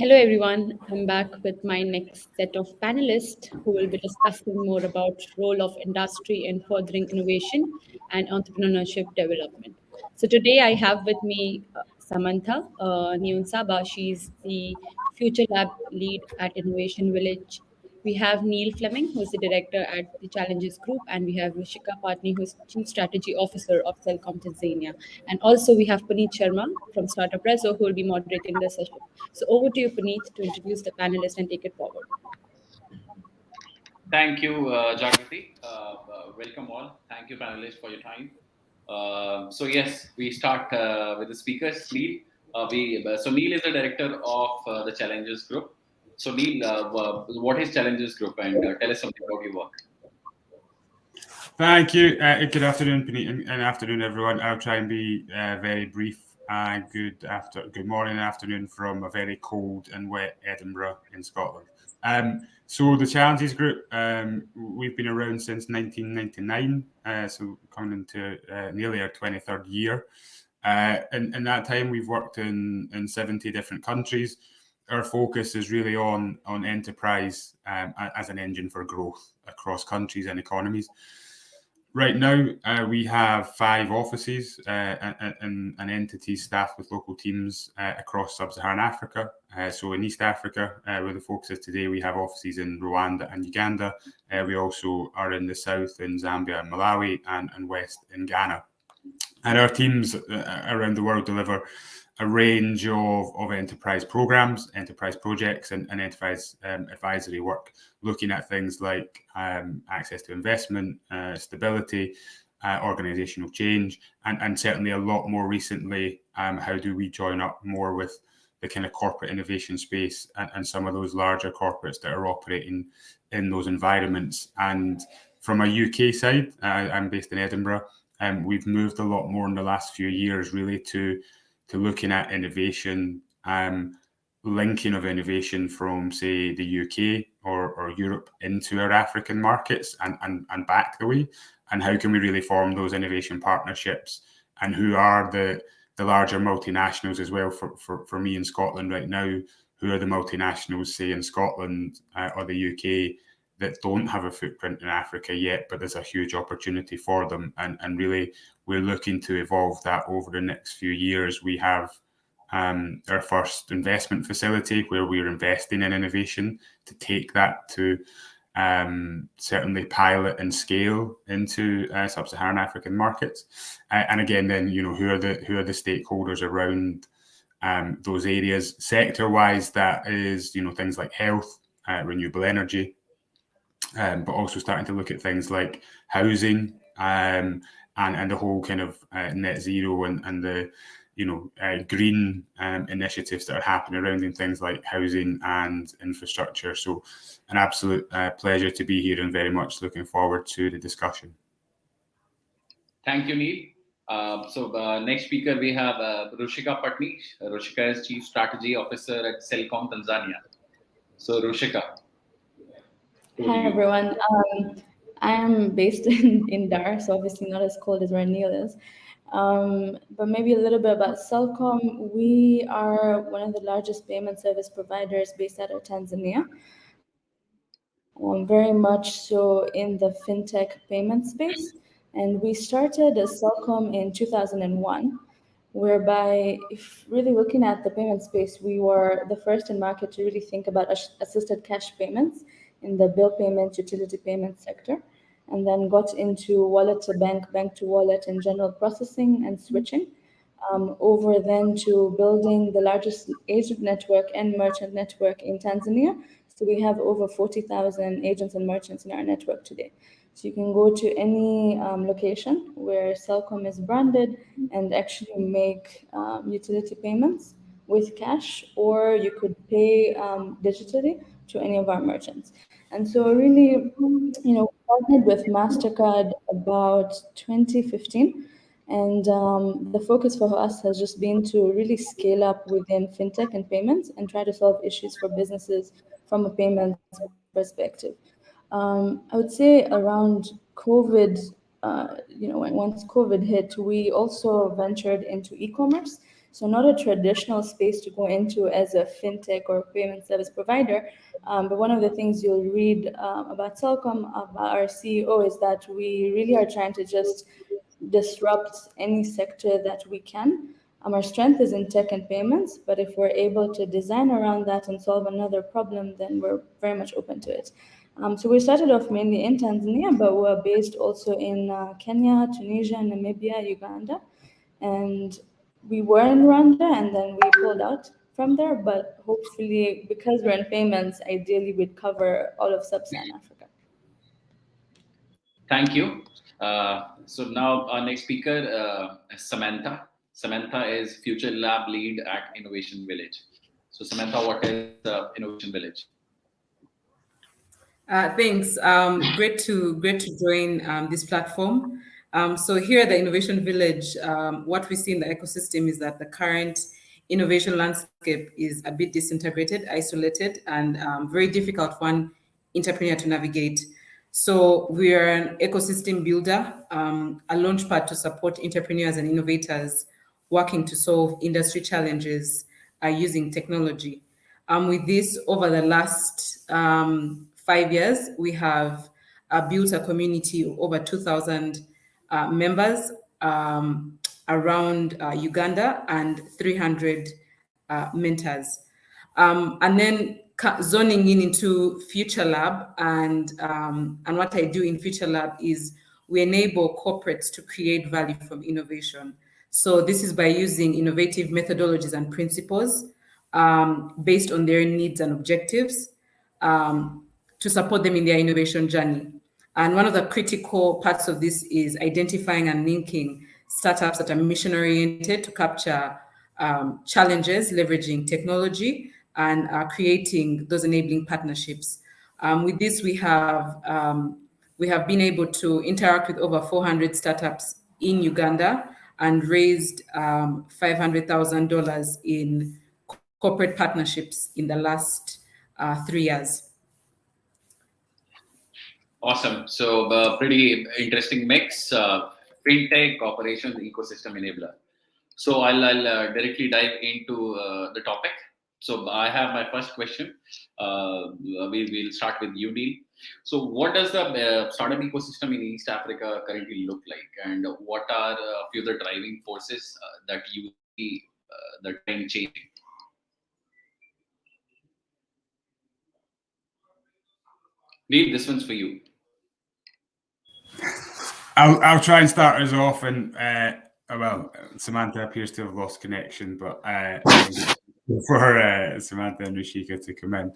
Hello, everyone. I'm back with my next set of panelists who will be discussing more about role of industry in furthering innovation and entrepreneurship development. So today I have with me Samantha Niyonsaba. She's the Future Lab lead at Innovation Village. We have Neil Fleming, who's the director at the Challenges Group, and we have Rushika Pattni, who's Chief Strategy Officer of Seldom Tanzania. And also we have Puneet Sharma from Startup Reso, who will be moderating the session. So over to you, Puneet, to introduce the panelists and take it forward. Thank you, Jagrati. Welcome all. Thank you, panelists, for your time. So yes, we start with the speakers. Neil. So Neil is the director of the Challenges Group. So Neil, what is Challenges Group, and tell us something about your work. Thank you. Good afternoon, Puneet, and afternoon, everyone. I'll try and be very brief. Good morning and afternoon from a very cold and wet Edinburgh in Scotland. So the Challenges Group, we've been around since 1999, so coming into nearly our 23rd year. In that time, we've worked in 70 different countries. Our focus is really on enterprise as an engine for growth across countries and economies. Right now, we have 5 offices and entities staffed with local teams across sub-Saharan Africa. So in East Africa, where the focus is today, we have offices in Rwanda and Uganda. We also are in the south in Zambia and Malawi and west in Ghana. And our teams around the world deliver a range of enterprise programs, enterprise projects, and enterprise advisory work, looking at things like access to investment, stability, organizational change, and certainly a lot more recently, how do we join up more with the kind of corporate innovation space and some of those larger corporates that are operating in those environments. And from a UK side, I'm based in Edinburgh, and we've moved a lot more in the last few years really to looking at innovation, linking of innovation from, say, the UK or Europe into our African markets and back the way, and how can we really form those innovation partnerships, and who are the larger multinationals as well for me in Scotland right now, who are the multinationals, say, in Scotland or the UK that don't have a footprint in Africa yet, but there's a huge opportunity for them. And really, we're looking to evolve that over the next few years. We have our first investment facility where we're investing in innovation to take that to certainly pilot and scale into sub-Saharan African markets. And again, then, who are the stakeholders around those areas? Sector-wise, that is, things like health, renewable energy, but also starting to look at things like housing and the whole kind of net zero and the green initiatives that are happening around in things like housing and infrastructure. So an absolute pleasure to be here and very much looking forward to the discussion. Thank you, Neil. So next speaker we have Rushika Pattni. Rushika is Chief Strategy Officer at Seldom Tanzania. So Rushika. Hi everyone. I am based in Dar, so obviously not as cold as where Neil is. But maybe a little bit about Seldom. We are one of the largest payment service providers based out of Tanzania. Very much so in the fintech payment space. And we started as Seldom in 2001, whereby, if really looking at the payment space, we were the first in market to really think about assisted cash payments in the bill payment, utility payment sector, and then got into wallet to bank, bank to wallet, and general processing and switching, over then to building the largest agent network and merchant network in Tanzania. So we have over 40,000 agents and merchants in our network today. So you can go to any location where Seldom is branded and actually make utility payments with cash, or you could pay digitally to any of our merchants. And so really, partnered with MasterCard about 2015. And the focus for us has just been to really scale up within fintech and payments and try to solve issues for businesses from a payments perspective. I would say around COVID, once COVID hit, we also ventured into e-commerce. So not a traditional space to go into as a fintech or payment service provider. But one of the things you'll read about Seldom, about our CEO, is that we really are trying to just disrupt any sector that we can. Our strength is in tech and payments, but if we're able to design around that and solve another problem, then we're very much open to it. So we started off mainly in Tanzania, but we're based also in Kenya, Tunisia, Namibia, Uganda. And we were in Rwanda and then we pulled out from there, but hopefully, because we're in payments, ideally we'd cover all of sub-Saharan Africa. Thank you. So now our next speaker, is Samantha. Samantha is Future Lab Lead at Innovation Village. So Samantha, what is Innovation Village? Thanks. Great to join this platform. So here at the Innovation Village, what we see in the ecosystem is that the current innovation landscape is a bit disintegrated, isolated, and very difficult for an entrepreneur to navigate. So we are an ecosystem builder, a launchpad to support entrepreneurs and innovators working to solve industry challenges using technology. With this, over the last 5 years, we have built a community of over 2,000 members around Uganda and 300 mentors. And then zoning in into Future Lab, and what I do in Future Lab is we enable corporates to create value from innovation. So this is by using innovative methodologies and principles based on their needs and objectives to support them in their innovation journey. And one of the critical parts of this is identifying and linking startups that are mission-oriented to capture challenges, leveraging technology, and creating those enabling partnerships. With this, we have been able to interact with over 400 startups in Uganda and raised $500,000 in corporate partnerships in the last 3 years. Awesome. So pretty interesting mix, fintech, operations, ecosystem enabler. So I'll directly dive into the topic. So I have my first question. We'll start with you, Neil. So what does the startup ecosystem in East Africa currently look like? And what are a few of the driving forces that you see the trend changing? Neil, this one's for you. I'll try and start us off, and well, Samantha appears to have lost connection, but for Samantha and Rushika to come in,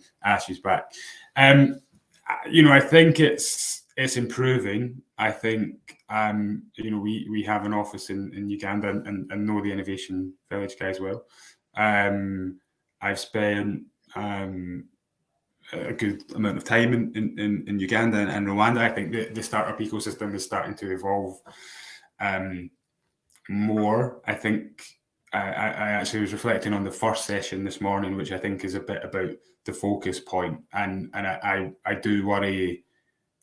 she's back. I think it's improving. I think we have an office in Uganda and know the Innovation Village guys well. I've spent a good amount of time in Uganda and Rwanda. I think the startup ecosystem is starting to evolve more. I think I actually was reflecting on the first session this morning, which I think is a bit about the focus point, and I do worry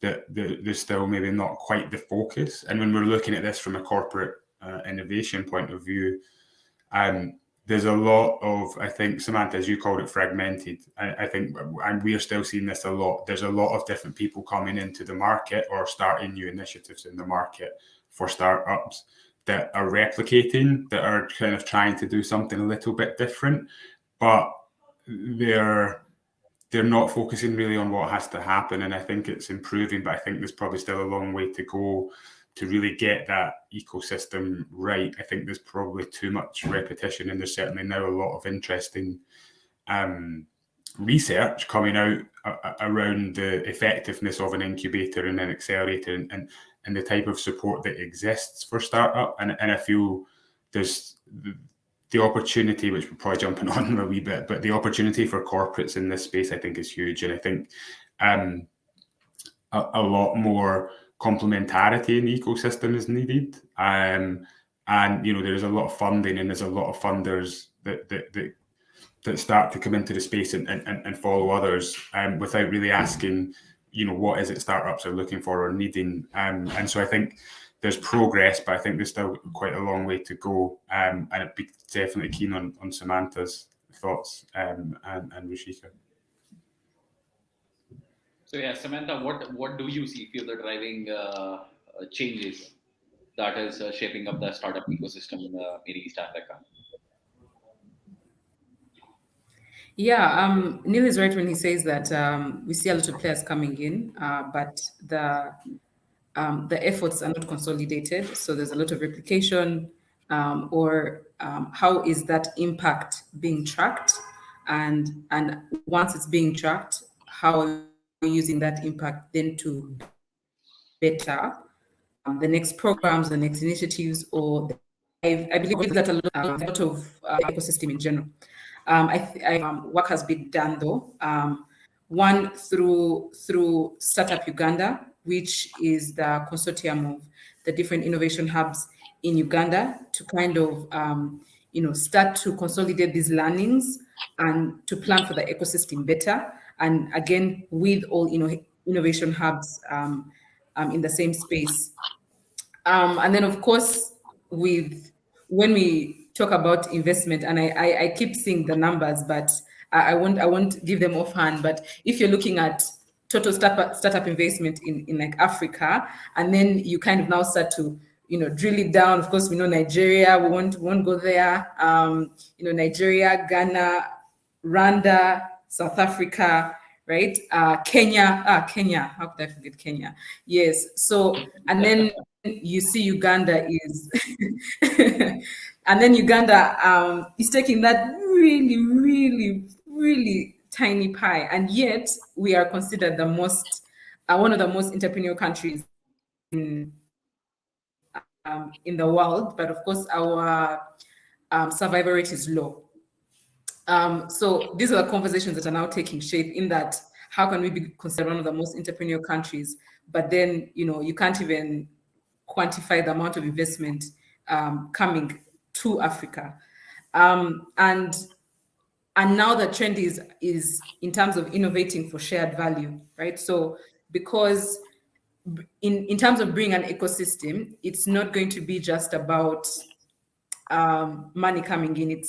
that there's still maybe not quite the focus. And when we're looking at this from a corporate innovation point of view, there's a lot of, I think, Samantha, as you called it, fragmented. I think, and we are still seeing this a lot. There's a lot of different people coming into the market or starting new initiatives in the market for startups that are replicating, that are kind of trying to do something a little bit different, but they're not focusing really on what has to happen. And I think it's improving, but I think there's probably still a long way to go to really get that ecosystem right. I think there's probably too much repetition, and there's certainly now a lot of interesting research coming out around the effectiveness of an incubator and an accelerator and the type of support that exists for startup. And I feel there's the opportunity, which we're probably jumping on a wee bit, but the opportunity for corporates in this space, I think, is huge. And I think a lot more complementarity in the ecosystem is needed. And there's a lot of funding, and there's a lot of funders that start to come into the space and follow others without really asking, what is it startups are looking for or needing. And so I think there's progress, but I think there's still quite a long way to go. And I'd be definitely keen on Samantha's thoughts and Rushika. So yeah, Samantha, what do you see feel the driving changes that is shaping up the startup ecosystem in East Africa? Yeah, Neil is right when he says that we see a lot of players coming in, but the efforts are not consolidated. So there's a lot of replication, or how is that impact being tracked, and once it's being tracked, how are we using that impact then to better the next programs, the next initiatives, or I believe that a lot of ecosystem in general. Work has been done though. One through Startup Uganda, which is the consortium of the different innovation hubs in Uganda to kind of start to consolidate these learnings and to plan for the ecosystem better. And again, with all innovation hubs in the same space. And then, of course, with when we talk about investment, and I keep seeing the numbers, but I won't give them offhand. But if you're looking at total startup investment in like Africa, and then you kind of now start to drill it down. Of course, we know Nigeria. We won't go there. Nigeria, Ghana, Rwanda, South Africa, right? Kenya. How could I forget Kenya? Yes. So, and then you see Uganda is, and then Uganda is taking that really, really, really tiny pie, and yet we are considered the most, one of the most entrepreneurial countries in the world. But of course, our survival rate is low. So these are the conversations that are now taking shape in that how can we be considered one of the most entrepreneurial countries, but then you can't even quantify the amount of investment coming to Africa, and now the trend is in terms of innovating for shared value, right? So because in terms of bringing an ecosystem, it's not going to be just about money coming in.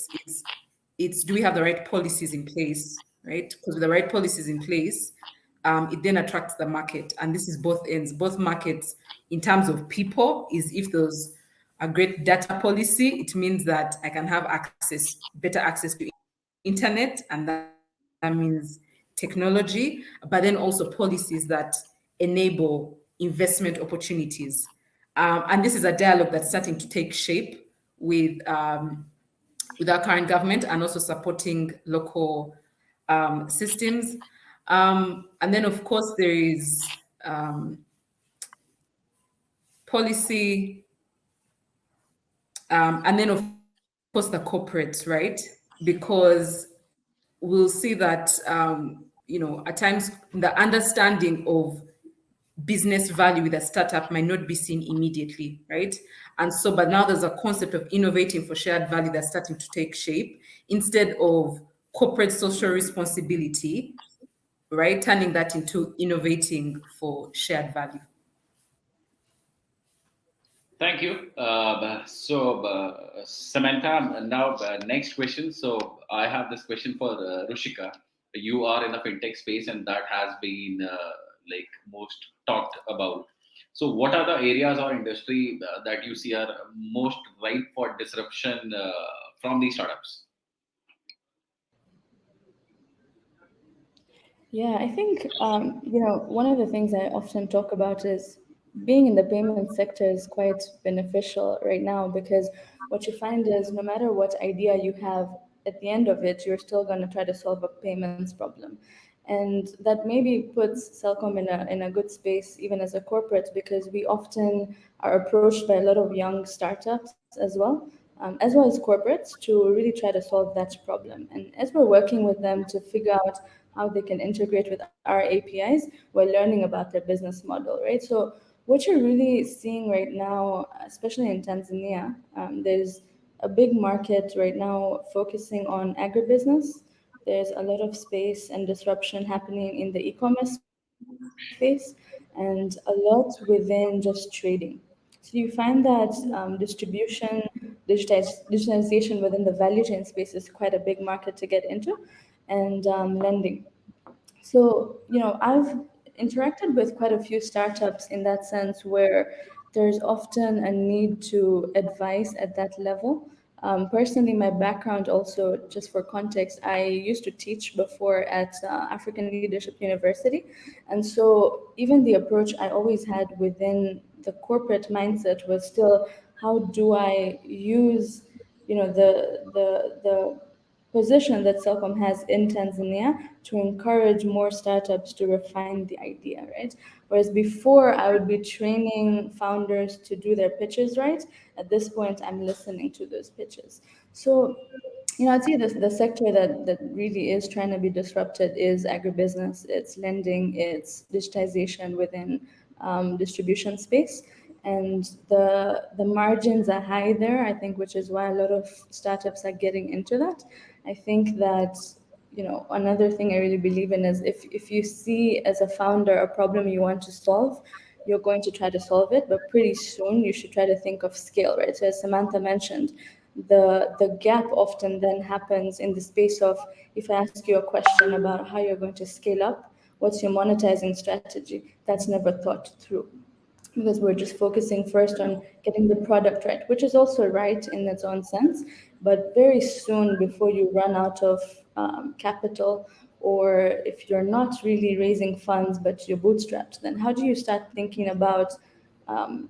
It's do we have the right policies in place, right? Because with the right policies in place, it then attracts the market. And this is both ends, both markets in terms of people, is if there's a great data policy, it means that I can have better access to internet, and that means technology, but then also policies that enable investment opportunities. And this is a dialogue that's starting to take shape with our current government, and also supporting local systems. And then, of course, there is policy, and then, of course, the corporates, right? Because we'll see that, at times the understanding of business value with a startup might not be seen immediately, right? And so, but now there's a concept of innovating for shared value that's starting to take shape instead of corporate social responsibility, right? Turning that into innovating for shared value. Thank you. Samantha, now next question. So I have this question for Rushika. You are in the fintech space, and that has been like most talked about. So, what are the areas or industry that you see are most ripe for disruption from these startups? Yeah, I think one of the things I often talk about is being in the payment sector is quite beneficial right now, because what you find is no matter what idea you have, at the end of it, you're still going to try to solve a payments problem. And that maybe puts Celcom in a good space, even as a corporate, because we often are approached by a lot of young startups as well as corporates, to really try to solve that problem. And as we're working with them to figure out how they can integrate with our APIs, we're learning about their business model, right? So what you're really seeing right now, especially in Tanzania, there's a big market right now focusing on agribusiness. There's a lot of space and disruption happening in the e-commerce space, and a lot within just trading. So you find that distribution, digitization within the value chain space is quite a big market to get into, and lending. So, I've interacted with quite a few startups in that sense where there's often a need to advise at that level. Personally, my background also, just for context, I used to teach before at African Leadership University. And so even the approach I always had within the corporate mindset was still, how do I use, the position that Selcom has in Tanzania to encourage more startups to refine the idea, right? Whereas before I would be training founders to do their pitches right. At this point, I'm listening to those pitches. So, I'd say the sector that really is trying to be disrupted is agribusiness, it's lending, it's digitization within distribution space. And the margins are high there, I think, which is why a lot of startups are getting into that. I think that, another thing I really believe in is if you see as a founder a problem you want to solve, you're going to try to solve it, but pretty soon you should try to think of scale, right? So as Samantha mentioned, the gap often then happens in the space of, if I ask you a question about how you're going to scale up, what's your monetizing strategy? That's never thought through, because we're just focusing first on getting the product right, which is also right in its own sense. But very soon, before you run out of capital, or if you're not really raising funds but you're bootstrapped, then how do you start thinking about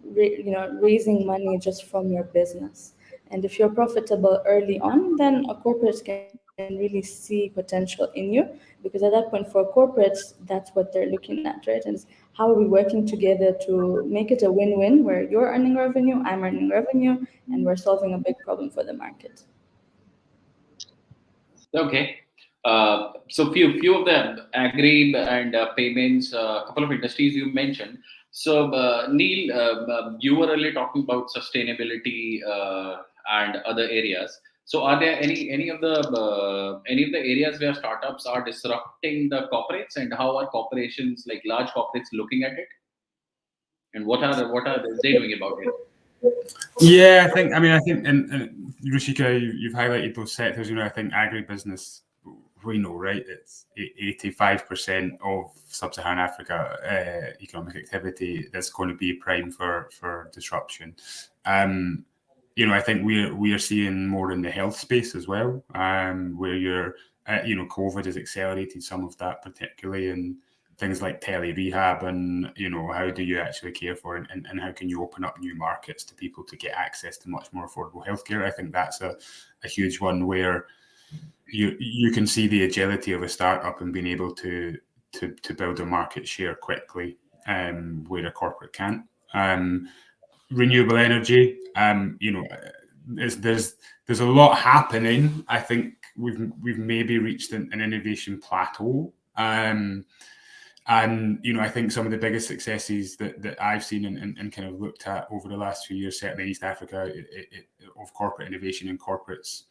raising money just from your business? And if you're profitable early on, then a corporate can really see potential in you, because at that point for corporates, that's what they're looking at, right? And it's how are we working together to make it a win-win where you're earning revenue, I'm earning revenue, and we're solving a big problem for the market. Okay. So few of the agri and payments, a couple of industries you mentioned. So Neil, you were earlier talking about sustainability and other areas. So are there any of the areas where startups are disrupting the corporates, and how are corporations, like large corporates, looking at it, and what are they doing about it? Yeah, I think, and Rushika, you've highlighted those sectors. I think agribusiness, we know, right? It's 85% of sub-Saharan Africa economic activity that's going to be prime for disruption. I think we are seeing more in the health space as well, where COVID has accelerated some of that, particularly in things like tele rehab, and how do you actually care for it, and how can you open up new markets to people to get access to much more affordable healthcare. I think that's a huge one where you can see the agility of a startup and being able to build a market share quickly, where a corporate can't. Renewable energy, there's a lot happening. I think we've maybe reached an innovation plateau. And I think some of the biggest successes that I've seen and kind of looked at over the last few years, certainly in East Africa, of corporate innovation and corporates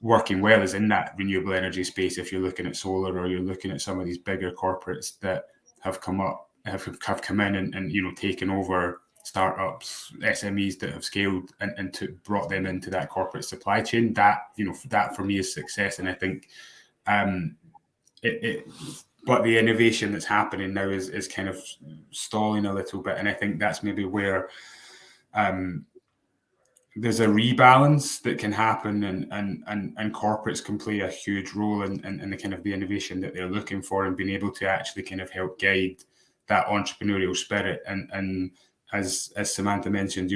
working well, is in that renewable energy space. If you're looking at solar, or you're looking at some of these bigger corporates that have come in and taken over startups, SMEs that have scaled and brought them into that corporate supply chain, that for me is success. And I think but the innovation that's happening now is kind of stalling a little bit, and I think that's maybe where there's a rebalance that can happen, and corporates can play a huge role in the kind of the innovation that they're looking for, and being able to actually kind of help guide that entrepreneurial spirit. And as Samantha mentioned,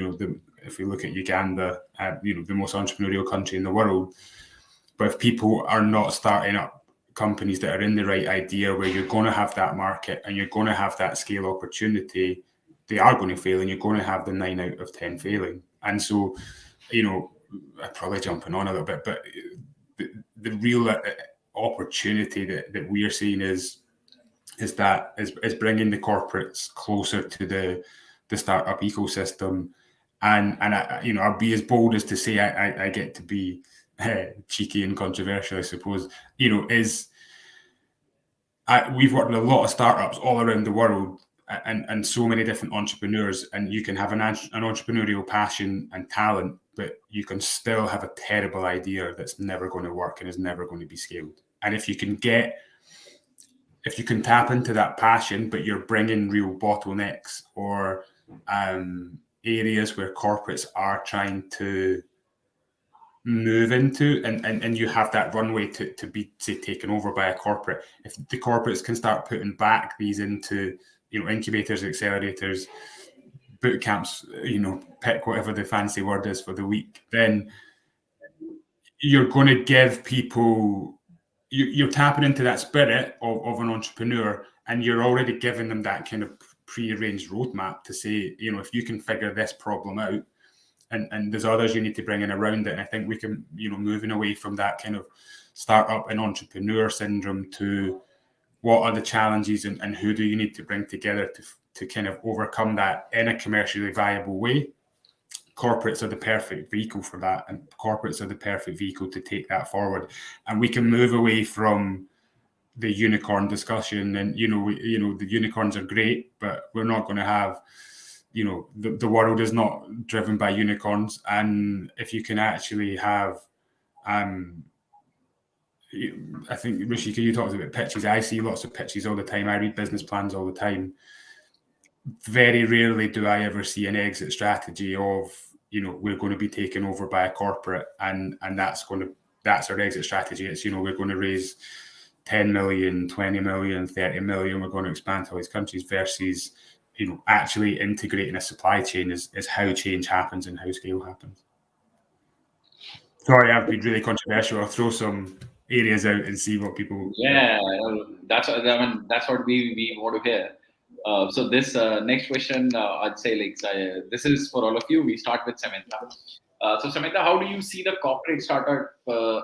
if we look at Uganda, the most entrepreneurial country in the world, but if people are not starting up companies that are in the right idea, where you're going to have that market and you're going to have that scale opportunity, they are going to fail, and you're going to have the 9 out of 10 failing. And so, I'm probably jumping on a little bit, but the real opportunity that we are seeing is bringing the corporates closer to the startup ecosystem. And I'll be as bold as to say I get to be cheeky and controversial, I suppose. We've worked with a lot of startups all around the world, and so many different entrepreneurs, and you can have an entrepreneurial passion and talent, but you can still have a terrible idea that's never going to work and is never going to be scaled. And if you can tap into that passion, but you're bringing real bottlenecks or areas where corporates are trying to move into, and you have that runway to be, say, taken over by a corporate. If the corporates can start putting back these into, incubators, accelerators, boot camps, pick whatever the fancy word is for the week, then you're going to give people, you're tapping into that spirit of an entrepreneur, and you're already giving them that kind of pre-arranged roadmap to say, if you can figure this problem out, and there's others you need to bring in around it. And I think we can, moving away from that kind of startup and entrepreneur syndrome to what are the challenges and who do you need to bring together to kind of overcome that in a commercially viable way. Corporates are the perfect vehicle for that, and corporates are the perfect vehicle to take that forward. And we can move away from the unicorn discussion. And the unicorns are great, but we're not going to have, the world is not driven by unicorns. And if you can actually have, I think, Rushika, you talked about pitches. I see lots of pitches all the time. I read business plans all the time. Very rarely do I ever see an exit strategy of, we're going to be taken over by a corporate, and that's our exit strategy. It's, we're going to raise 10 million, 20 million, 30 million. We're going to expand to all these countries, versus, actually integrating a supply chain is how change happens and how scale happens. Sorry, I've been really controversial. I'll throw some areas out and see what people. Yeah, that's what we want to hear. So this next question, I'd say, this is for all of you. We start with Samantha. So Samantha, how do you see the corporate startup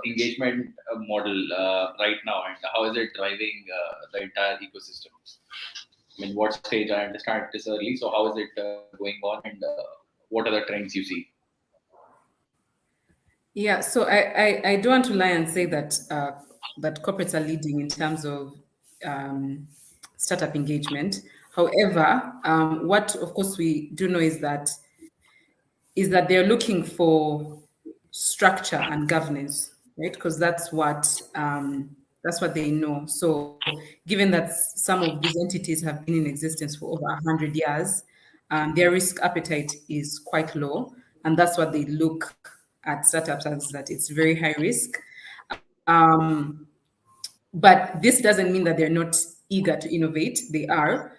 engagement model right now, and how is it driving the entire ecosystem? I mean, what stage? I understand it is early, so how is it going on, and what are the trends you see? Yeah, so I do want to lie and say that that corporates are leading in terms of startup engagement. However, what of course we do know is that they're looking for structure and governance, right? Because that's what they know. So, given that some of these entities have been in existence for over 100 years, their risk appetite is quite low, and that's what they look at startups as, that it's very high risk. But this doesn't mean that they're not eager to innovate. They are,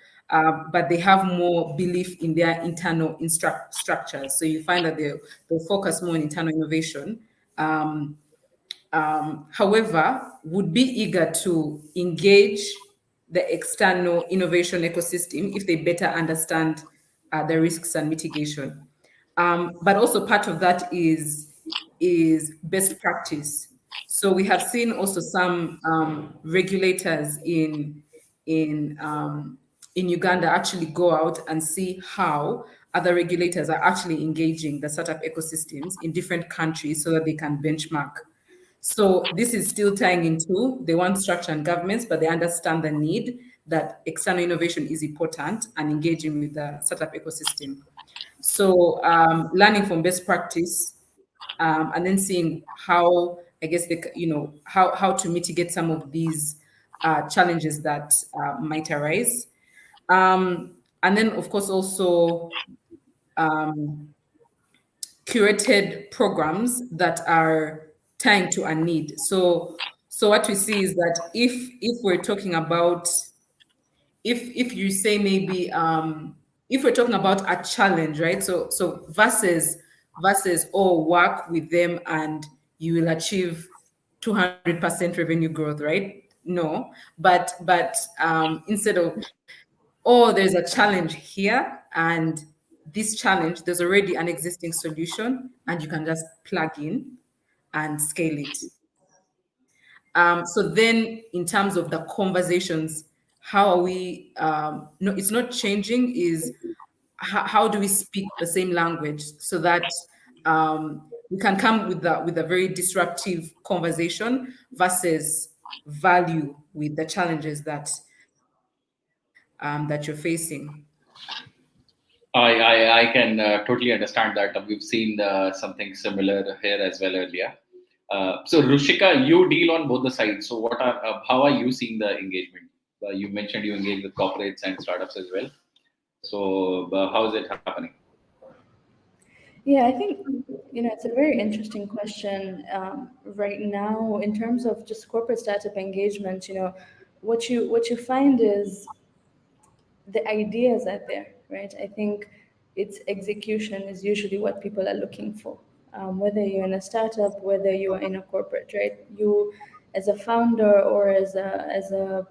but they have more belief in their internal structures. So you find that they'll focus more on internal innovation. However, would be eager to engage the external innovation ecosystem if they better understand the risks and mitigation. But also part of that is best practice. So we have seen also some regulators in Uganda actually go out and see how other regulators are actually engaging the startup ecosystems in different countries so that they can benchmark. So this is still tying into, they want structure and governments, but they understand the need that external innovation is important and engaging with the startup ecosystem. So learning from best practice, and then seeing how, I guess, how to mitigate some of these challenges that might arise. And then, of course, also curated programs that are tying to a need. So what we see is that if we're talking about, if you say maybe, if we're talking about a challenge, right? So versus work with them and you will achieve 200% revenue growth, right? No, but instead of, there's a challenge here, and this challenge, there's already an existing solution, and you can just plug in and scale it. So then, in terms of the conversations, how are we? No, it's not changing. Is how do we speak the same language so that we can come with a very disruptive conversation versus value with the challenges that that you're facing. I can totally understand that. We've seen something similar here as well earlier. So Rushika, you deal on both the sides. So how are you seeing the engagement? You mentioned you engage with corporates and startups as well. So how is it happening? Yeah, I think, it's a very interesting question. Right now, in terms of just corporate startup engagement, what you find is the ideas are there, right? I think its execution is usually what people are looking for. Whether you're in a startup, whether you are in a corporate, right? You, as a founder or as a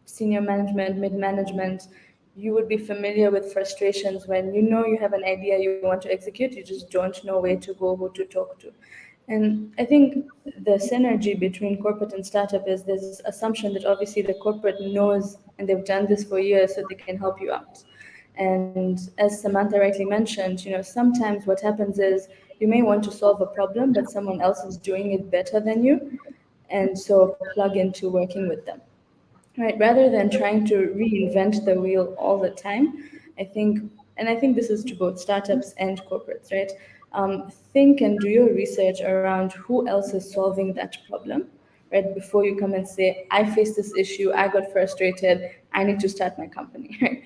senior management, mid management, you would be familiar with frustrations when you know you have an idea you want to execute, you just don't know where to go, who to talk to. And I think the synergy between corporate and startup is this assumption that obviously the corporate knows and they've done this for years so they can help you out. And as Samantha rightly mentioned, sometimes what happens is you may want to solve a problem, but someone else is doing it better than you. And so plug into working with them. Right, rather than trying to reinvent the wheel all the time, I think this is to both startups and corporates, right? Think and do your research around who else is solving that problem, right? Before you come and say, I faced this issue, I got frustrated, I need to start my company, right?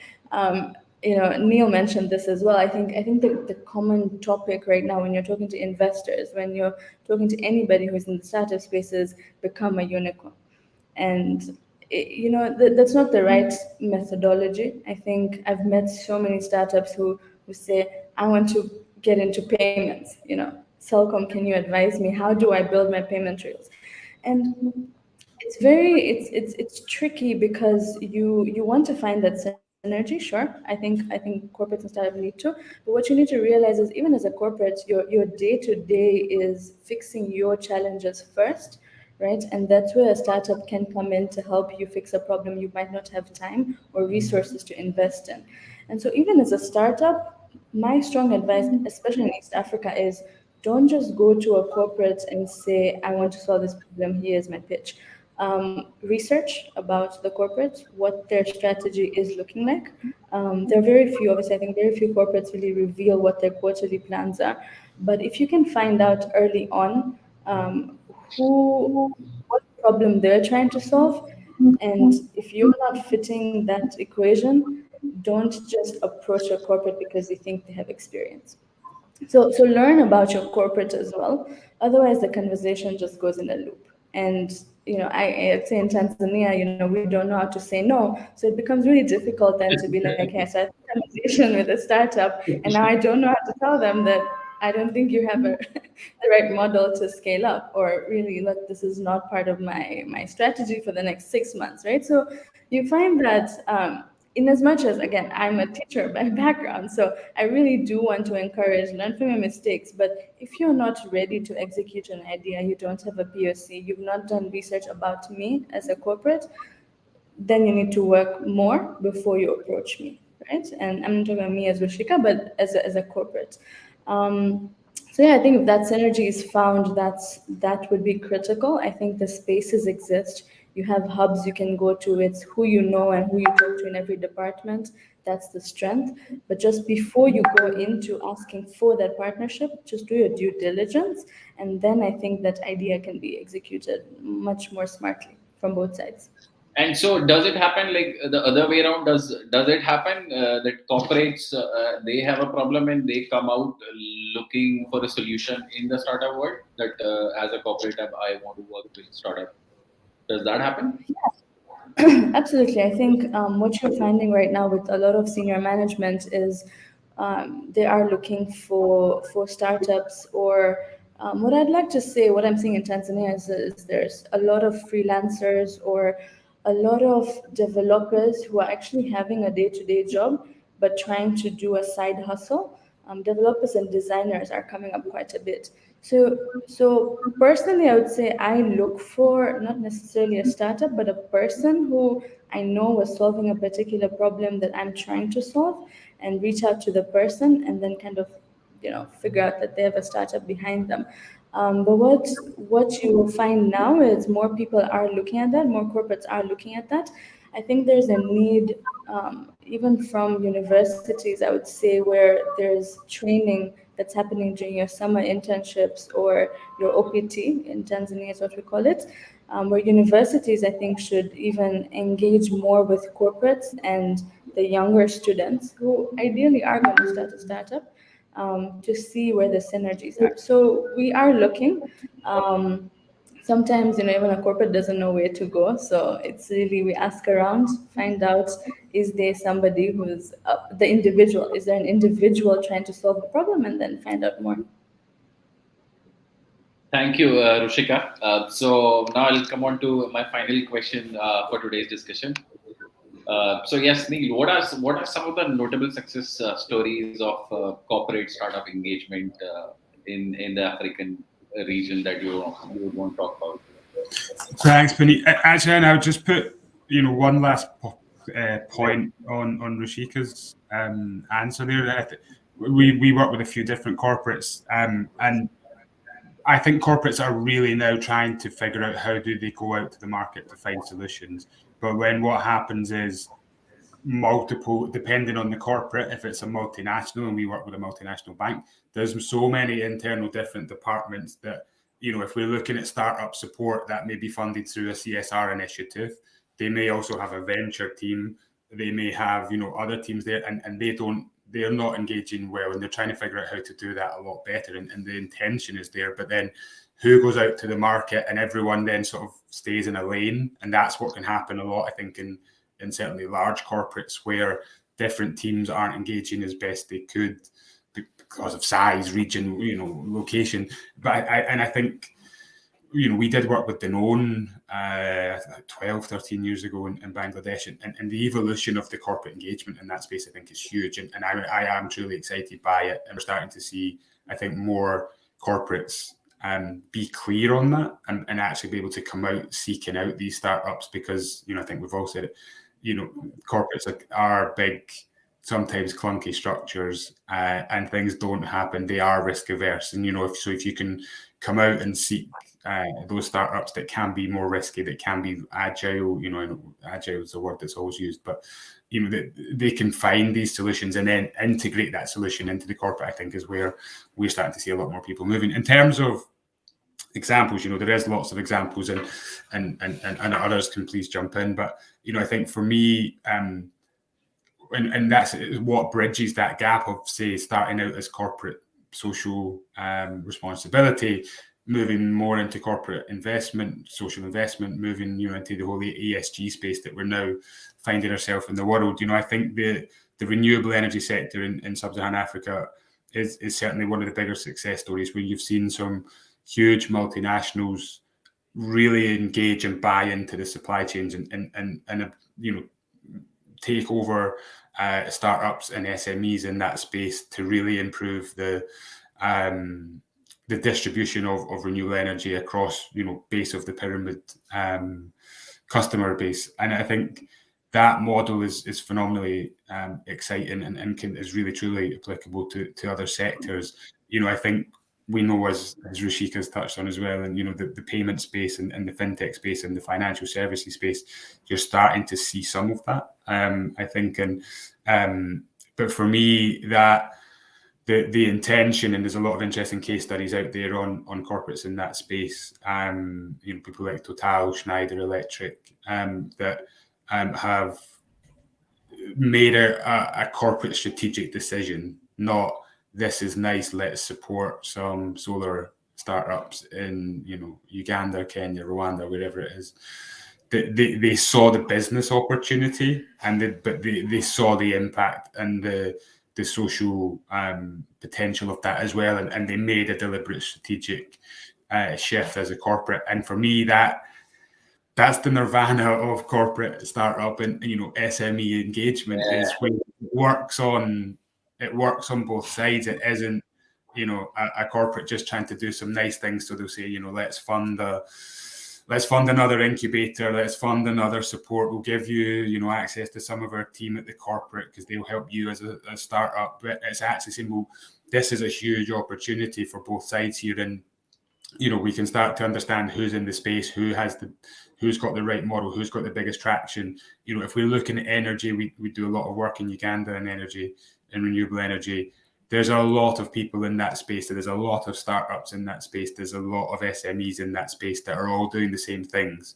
Neil mentioned this as well. I think the common topic right now when you're talking to investors, when you're talking to anybody who's in the startup space is become a unicorn. And that's not the right methodology. I think I've met so many startups who say, I want to get into payments. Cellcom, can you advise me? How do I build my payment rails? And it's tricky because you want to find that synergy. Sure, I think corporates and startups need to, but what you need to realize is even as a corporate, your day to day is fixing your challenges first, right? And that's where a startup can come in to help you fix a problem you might not have time or resources to invest in. And so even as a startup, my strong advice, especially in East Africa, is don't just go to a corporate and say, I want to solve this problem, here's my pitch. Research about the corporate, what their strategy is looking like. There are very few, obviously, I think very few corporates really reveal what their quarterly plans are. But if you can find out early on who, what problem they're trying to solve, and if you're not fitting that equation, don't just approach a corporate because you think they have experience. So learn about your corporate as well. Otherwise, the conversation just goes in a loop. And I'd say in Tanzania, we don't know how to say no. So it becomes really difficult then to be like, hey, so I had a conversation with a startup, and now I don't know how to tell them that I don't think you have the right model to scale up, or really, look, this is not part of my strategy for the next 6 months, right? So you find that in as much as, again, I'm a teacher by background, so I really do want to encourage learn from your mistakes. But if you're not ready to execute an idea, you don't have a POC, you've not done research about me as a corporate, then you need to work more before you approach me, right? And I'm not talking about me as Rushika, but as a corporate. So yeah, I think if that synergy is found, that would be critical. I think the spaces exist. You have hubs you can go to. It's who you know and who you talk to in every department. That's the strength. But just before you go into asking for that partnership, just do your due diligence, and then I think that idea can be executed much more smartly from both sides. And so, does it happen like the other way around? Does it happen that corporates they have a problem and they come out looking for a solution in the startup world? That as a corporate, I want to work with startup. Does that happen? Absolutely. I think what you're finding right now with a lot of senior management is they are looking for startups or what I'd like to say, what I'm seeing in Tanzania is there's a lot of freelancers or a lot of developers who are actually having a day-to-day job but trying to do a side hustle. Developers and designers are coming up quite a bit. So personally, I would say I look for not necessarily a startup, but a person who I know was solving a particular problem that I'm trying to solve, and reach out to the person, and then kind of figure out that they have a startup behind them. But what you will find now is more people are looking at that, more corporates are looking at that. I think there's a need, even from universities, I would say, where there's training that's happening during your summer internships or your OPT in Tanzania is what we call it, where universities, I think, should even engage more with corporates and the younger students who ideally are going to start a startup, to see where the synergies are. So we are looking. Sometimes, even a corporate doesn't know where to go. So it's really, we ask around, find out, is there somebody who's the individual? Is there an individual trying to solve the problem, and then find out more. Thank you, Rushika. So now I'll come on to my final question for today's discussion. So yes, Neil, what are some of the notable success stories of corporate startup engagement in the African region that you would want to talk about? Thanks, Penny. Actually, and I would just put, one last point on Rushika's answer there. That we work with a few different corporates, and I think corporates are really now trying to figure out how do they go out to the market to find solutions. But when what happens is multiple, depending on the corporate, if it's a multinational and we work with a multinational bank, there's so many internal different departments that, if we're looking at startup support, that may be funded through a CSR initiative. They may also have a venture team. They may have, other teams there, and they're not engaging well, and they're trying to figure out how to do that a lot better. And the intention is there, but then who goes out to the market, and everyone then sort of stays in a lane. And that's what can happen a lot, I think, in certainly large corporates, where different teams aren't engaging as best they could because of size, region, location. But I think, we did work with Danone 12, 13 years ago in Bangladesh, and the evolution of the corporate engagement in that space, I think, is huge. And I am truly excited by it. And we're starting to see, I think, more corporates be clear on that, and actually be able to come out seeking out these startups, because, I think we've all said it, corporates are big, sometimes clunky structures, and things don't happen. They are risk averse, and if you can come out and seek those startups that can be more risky, that can be agile. Agile is a word that's always used, but they can find these solutions and then integrate that solution into the corporate, I think, is where we're starting to see a lot more people moving. In terms of examples, there is lots of examples, and others can please jump in. But I think for me, and that's what bridges that gap of, say, starting out as corporate social responsibility, moving more into corporate investment, social investment, moving into the whole ESG space that we're now finding ourselves in the world. I think the renewable energy sector in sub-Saharan Africa is certainly one of the bigger success stories, where you've seen some huge multinationals really engage and buy into the supply chains and take over startups and SMEs in that space to really improve the distribution of renewable energy across, base of the pyramid customer base. And I think that model is phenomenally exciting, and is really truly applicable to other sectors. I think we know, as Rushika's touched on as well, and the payment space and the fintech space and the financial services space, you're starting to see some of that. I think, but for me, that the intention, and there's a lot of interesting case studies out there on corporates in that space. People like Total, Schneider Electric, that have made a corporate strategic decision, not this is nice, let's support some solar startups in Uganda, Kenya, Rwanda, wherever it is. They saw the business opportunity, but they saw the impact and the social potential of that as well, and they made a deliberate strategic shift as a corporate. And for me, that's the nirvana of corporate startup and SME engagement. Yeah. Is when it works on both sides. It isn't a corporate just trying to do some nice things. So they'll say, let's fund another incubator, let's fund another support, we'll give you access to some of our team at the corporate because they'll help you as a startup. But it's actually saying, well, this is a huge opportunity for both sides here, and we can start to understand who's in the space, who's got the right model, who's got the biggest traction. If we're looking at energy, we do a lot of work in Uganda in energy, in renewable energy. There's a lot of people in that space. There's a lot of startups in that space. There's a lot of SMEs in that space that are all doing the same things,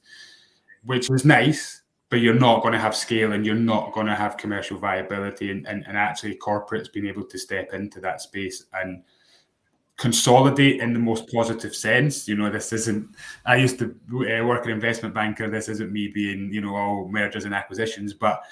which is nice, but you're not going to have scale and you're not going to have commercial viability and actually corporates being able to step into that space and consolidate in the most positive sense. This isn't, I used to work an investment banker. This isn't me being, all mergers and acquisitions, but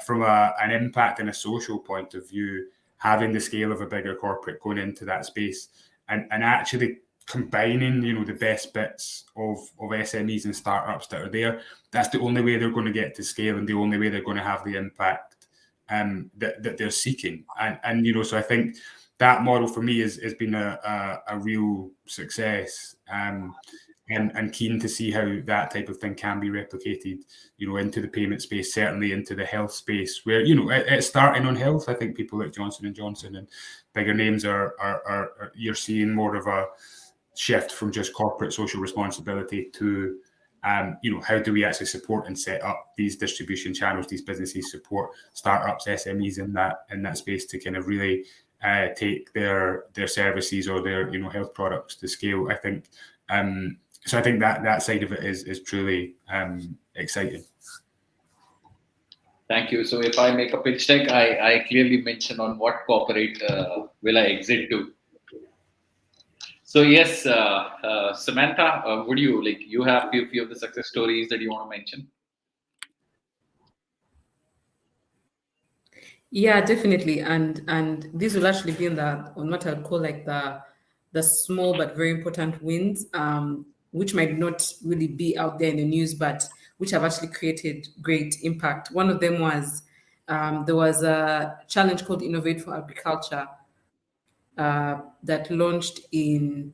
from an impact and a social point of view, having the scale of a bigger corporate going into that space and actually combining, the best bits of SMEs and startups that are there, that's the only way they're going to get to scale and the only way they're going to have the impact that they're seeking. And so I think that model for me has been a real success, and keen to see how that type of thing can be replicated, into the payment space, certainly into the health space, where it's starting on health. I think people like Johnson & Johnson and bigger names are you're seeing more of a shift from just corporate social responsibility to how do we actually support and set up these distribution channels, these businesses, support startups, SMEs in that space to kind of really take their services or their health products to scale. I think so. I think that side of it is truly exciting. Thank you. So if I make a pitch deck, I clearly mention on what corporate will I exit to. So yes, Samantha, would you you have few of the success stories that you want to mention? Yeah, definitely, and this will actually be on what I'd call the small but very important wins, which might not really be out there in the news, but which have actually created great impact. One of them was there was a challenge called Innovate for Agriculture that launched in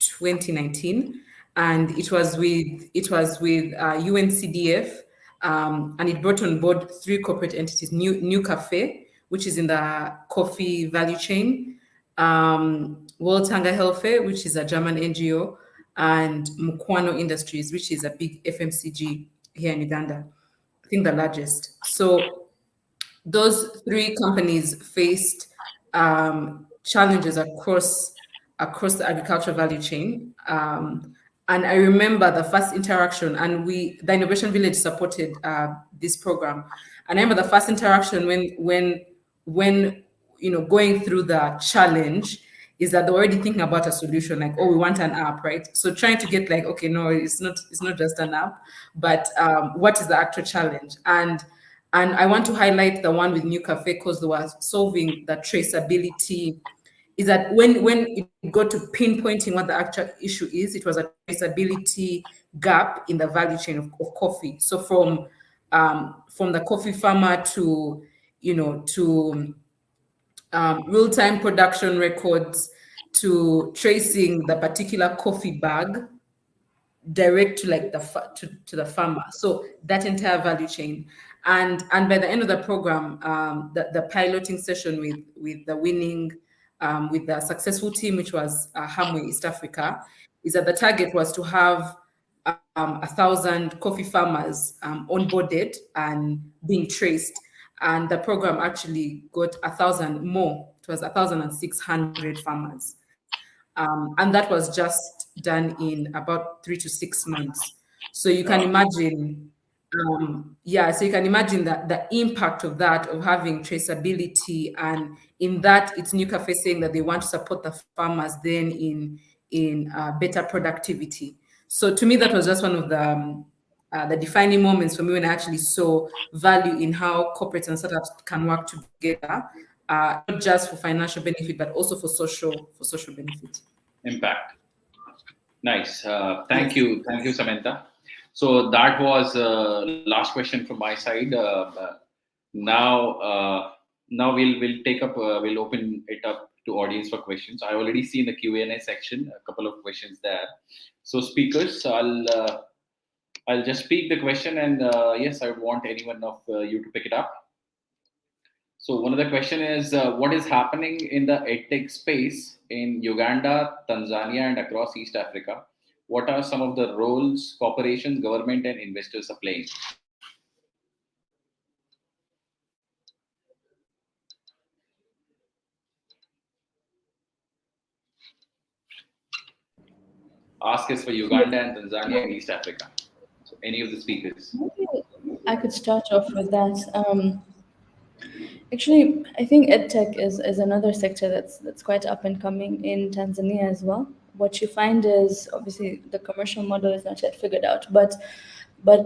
2019, and it was with UNCDF. And it brought on board 3 corporate entities: New Cafe, which is in the coffee value chain, World Hunger Health, which is a German NGO, and Mukwano Industries, which is a big FMCG here in Uganda, I think the largest. So those 3 companies faced challenges across the agricultural value chain. And I remember the first interaction, and the Innovation Village supported this program. And I remember the first interaction when going through the challenge is that they're already thinking about a solution, like, oh, we want an app, right? So trying to get okay, no, it's not just an app, but what is the actual challenge? And I want to highlight the one with New Cafe because they were solving the traceability. Is that when it got to pinpointing what the actual issue is, it was a traceability gap in the value chain of coffee. So from the coffee farmer to real-time production records to tracing the particular coffee bag direct to to the farmer. So that entire value chain. And by the end of the program, the piloting session with the winning, with the successful team, which was Hamwe East Africa, is that the target was to have 1,000 coffee farmers onboarded and being traced. And the program actually got 1,000 more. It was 1,600 farmers. And that was just done in about 3 to 6 months. So you can imagine, so you can imagine that the impact of that, of having traceability, and in that it's New Cafe saying that they want to support the farmers then in better productivity. So to me, that was just one of the defining moments for me when I actually saw value in how corporates and startups can work together, not just for financial benefit, but also for social benefit. Impact. Nice. Thank you, Samantha. So that was last question from my side. Now we'll open it up to audience for questions. I already see in the Q&A section a couple of questions there. So speakers, I'll just speak the question, and yes, I want anyone of you to pick it up. So one of the question is, what is happening in the edtech space in Uganda, Tanzania, and across East Africa? What are some of the roles corporations, government, and investors are playing? Ask is for Uganda and Tanzania and East Africa. So any of the speakers. Maybe I could start off with that. Actually, I think edtech is another sector that's quite up and coming in Tanzania as well. What you find is obviously the commercial model is not yet figured out, but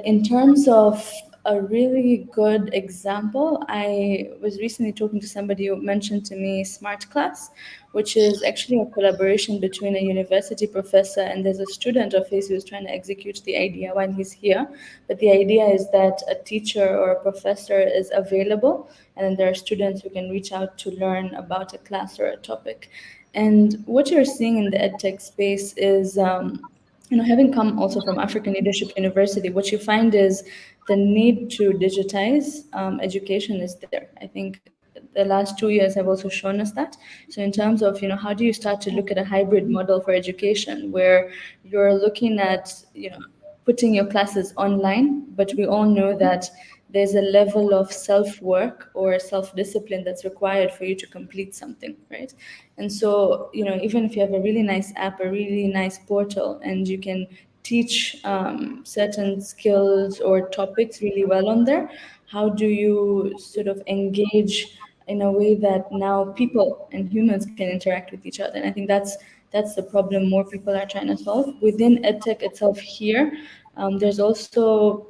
in terms of a really good example, I was recently talking to somebody who mentioned to me Smart Class, which is actually a collaboration between a university professor and there's a student of his who's trying to execute the idea while he's here. But the idea is that a teacher or a professor is available, and then there are students who can reach out to learn about a class or a topic. And what you're seeing in the edtech space is having come also from African Leadership University, what you find is the need to digitize education is there. I think the last 2 years have also shown us that. So in terms of, how do you start to look at a hybrid model for education where you're looking at, putting your classes online, but we all know that there's a level of self-work or self-discipline that's required for you to complete something, right? And so, even if you have a really nice app, a really nice portal, and you can teach certain skills or topics really well on there, how do you sort of engage in a way that now people and humans can interact with each other? And I think that's the problem more people are trying to solve. Within EdTech itself here, there's also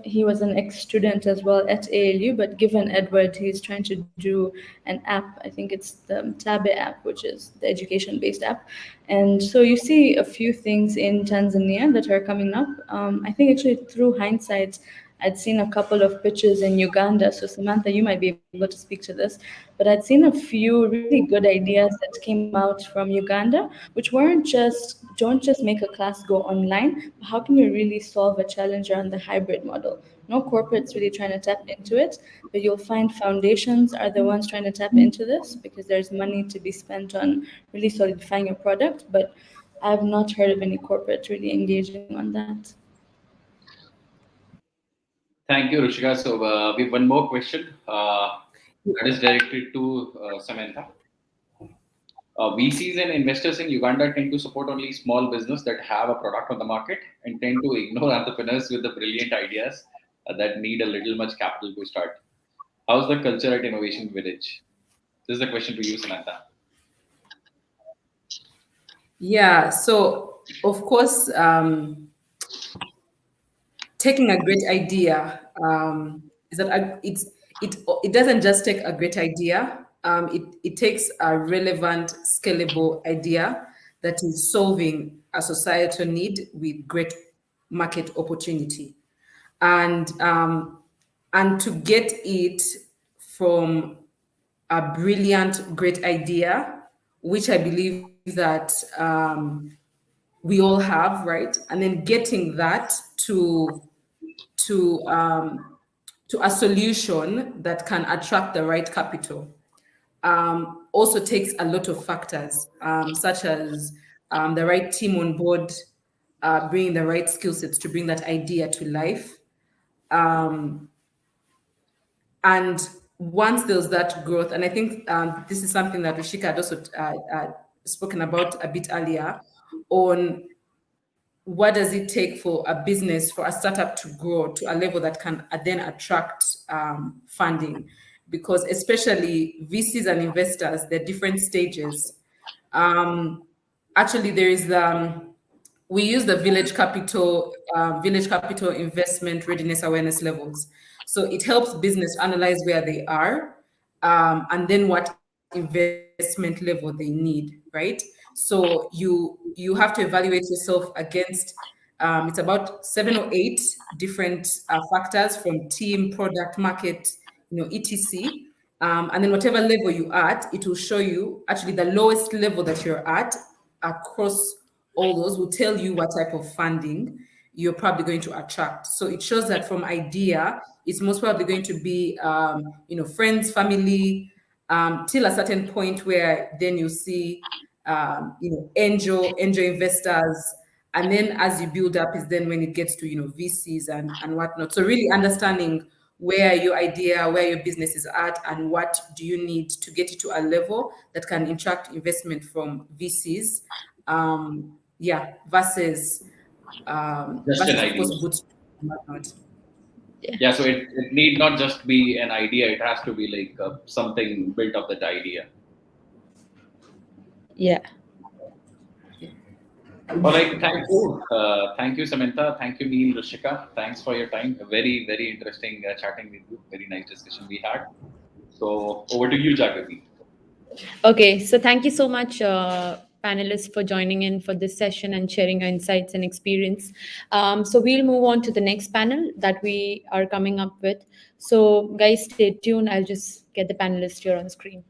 he was an ex-student as well at ALU, but given Edward, he's trying to do an app. I think it's the Tabe app, which is the education-based app. And so you see a few things in Tanzania that are coming up. I think actually through hindsight, I'd seen a couple of pitches in Uganda. So Samantha, you might be able to speak to this, but I'd seen a few really good ideas that came out from Uganda, which weren't just don't just make a class go online. But how can we really solve a challenge around the hybrid model? No corporates really trying to tap into it, but you'll find foundations are the ones trying to tap into this because there's money to be spent on really solidifying your product. But I've not heard of any corporate really engaging on that. Thank you, Rushika. So we have one more question that is directed to Samantha. VCs and investors in Uganda tend to support only small business that have a product on the market and tend to ignore entrepreneurs with the brilliant ideas that need a little much capital to start. How's the culture at Innovation Village? This is the question to you, Samantha. Yeah, so of course, taking a great idea is that it doesn't just take a great idea. It takes a relevant, scalable idea that is solving a societal need with great market opportunity, and to get it from a brilliant, great idea, which I believe that we all have, right? And then getting that to to a solution that can attract the right capital also takes a lot of factors, such as the right team on board, bringing the right skill sets to bring that idea to life. And once there's that growth, and I think this is something that Rushika had also spoken about a bit earlier, on what does it take for a business, for a startup to grow to a level that can then attract funding? Because especially VCs and investors, they're different stages. Actually, there is we use the village capital investment readiness awareness levels. So it helps business analyze where they are, and then what investment level they need, right? So you have to evaluate yourself against it's about 7 or 8 different factors, from team, product, market, etc. And then whatever level you at, it will show you actually the lowest level that you're at across all those will tell you what type of funding you're probably going to attract. So it shows that from idea, it's most probably going to be, friends, family, till a certain point where then you see, angel investors. And then as you build up is then when it gets to, VCs and whatnot. So really understanding where your idea, where your business is at, and what do you need to get it to a level that can attract investment from VCs. Versus Just an of idea. course bootstrap and whatnot. Yeah, so it need not just be an idea, it has to be like something built of that idea. Yeah. All right, thank you, Samantha. Thank you, Neil, Rushika. Thanks for your time. Very, very interesting chatting with you. Very nice discussion we had. So over to you, Jagrati. Okay, so thank you so much, panelists, for joining in for this session and sharing your insights and experience. So we'll move on to the next panel that we are coming up with. So guys, stay tuned. I'll just get the panelists here on screen.